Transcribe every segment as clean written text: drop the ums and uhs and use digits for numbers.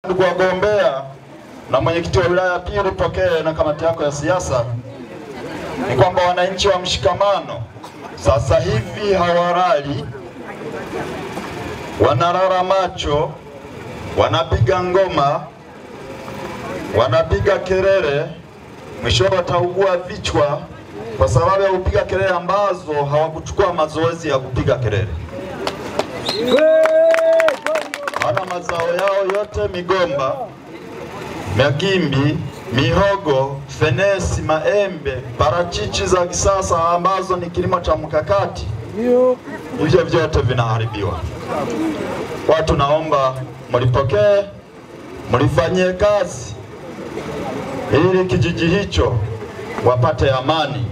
Ndugu wagombea na mwenyekiti wa wilaya pili Pokea na kamati yako ya siasa, ni kwamba wananchi wa Mshikamano sasa hivi hawalali, wanalala macho, wanapiga ngoma, wanapiga kelele, mwisho wataugua vichwa kwa sababu ya kupiga kelele ambazo hawakuchukua mazoezi ya kupiga kelele. Wana mazao yao yote migomba, magimbi, mihogo, fenesi, maembe, parachichi za kisasa ambazo ni kilimo cha mkakati. Hivyo vyote vinaharibiwa. Watu naomba mlipokee, mlifanyie kazi ili kijiji hicho wapate amani.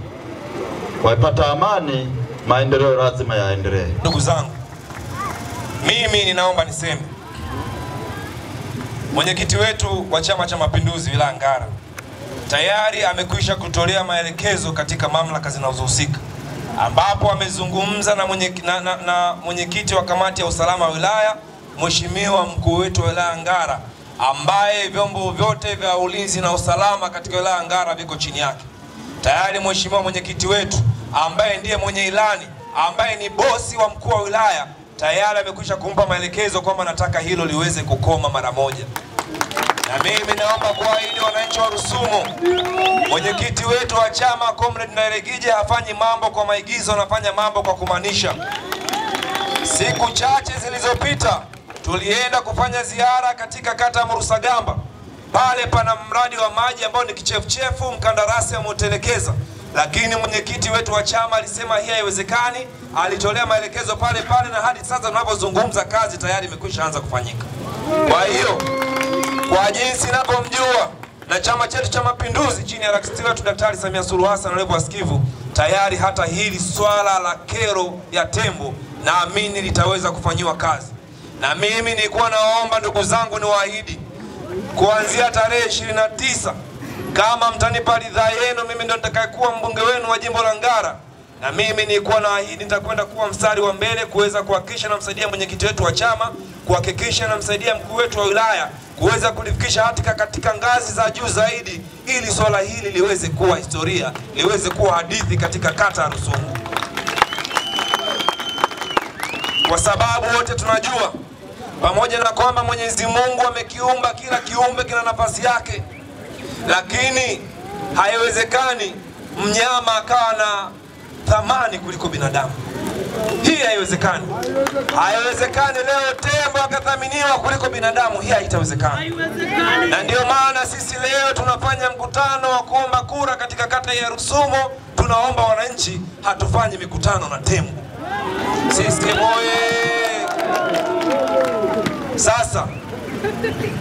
Wapata amani, maendeleo lazima yaendelee. Ndugu zangu, mimi ninaomba niseme mwenyekiti wetu wa Chama cha Mapinduzi wilaya Ngara tayari amekwisha kutolea maelekezo katika mamlaka zinazohusika, ambapo amezungumza na mwenyekiti wa kamati ya usalama wa wilaya, mheshimiwa mkuu wetu wa wilaya Ngara, ambaye vyombo vyote vya ulinzi na usalama katika wilaya Ngara viko chini yake. Tayari mheshimiwa mwenyekiti wetu ambaye ndiye mwenye ilani, ambaye ni bosi wa mkuu wa wilaya, tayari amekwisha kumpa maelekezo kwamba nataka hilo liweze kukoma mara moja. Na mimi naomba kuahidi wananchi wa Rusumo, mwenyekiti wetu wa chama Comrade Nairegije hafanyi mambo kwa maigizo, anafanya mambo kwa kumaanisha. Siku chache zilizopita tulienda kufanya ziara katika kata ya Murusagamba. Pale pana mradi wa maji ambao ni kichefuchefu, mkandarasi ametelekeza. Lakini mwenyekiti wetu wa chama alisema hii haiwezekani, alitolea maelekezo pale pale, na hadi sasa tunapozungumza kazi tayari imekwisha anza kufanyika. Kwa hiyo, kwa jinsi ninavyomjua na chama chetu cha Mapinduzi chini ya rais wetu Daktari Samia Suluhu Hassan na wasikivu, tayari hata hili swala la kero ya tembo naamini litaweza kufanyiwa kazi. Na mimi nilikuwa naomba ndugu zangu niwaahidi kuanzia tarehe 29 kama mtanipa ridhaa yenu, mimi ndo nitakayekuwa mbunge wenu wa jimbo la Ngara. Na mimi nilikuwa naahidi nitakwenda kuwa mstari wa mbele kuweza kuhakikisha namsaidia mwenyekiti wetu wa chama, kuhakikisha namsaidia mkuu wetu wa wilaya kuweza kulifikisha katika ngazi za juu zaidi, ili swala hili liweze kuwa historia, liweze kuwa hadithi katika kata ya Rusumo. Kwa sababu wote tunajua, pamoja na kwamba Mwenyezi Mungu amekiumba kila kiumbe kina nafasi yake, lakini haiwezekani mnyama akawa na thamani kuliko binadamu. Hii haiwezekani. Haiwezekani leo tembo akathaminiwa kuliko binadamu, hii haitawezekana. Na ndio maana sisi leo tunafanya mkutano wa kuomba kura katika kata ya Rusumo. Tunaomba wananchi, hatufanyi mikutano na tembo. Sisi moye. Sasa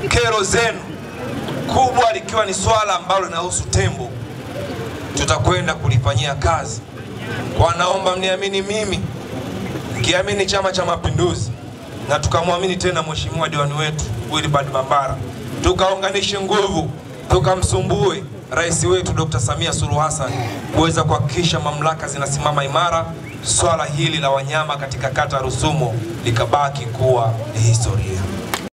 kero zenu kubwa likiwa ni swala ambalo linahusu tembo, tutakwenda kulifanyia kazi. Kwa naomba mniamini mimi, kiamini Chama cha Mapinduzi, na tukamwamini tena mheshimiwa diwani wetu Wilbard Mambara, tukaunganishe nguvu, tukamsumbue rais wetu Dr. Samia Suluhu Hassan kuweza kuhakikisha mamlaka zinasimama imara, swala hili la wanyama katika kata Rusumo likabaki kuwa historia.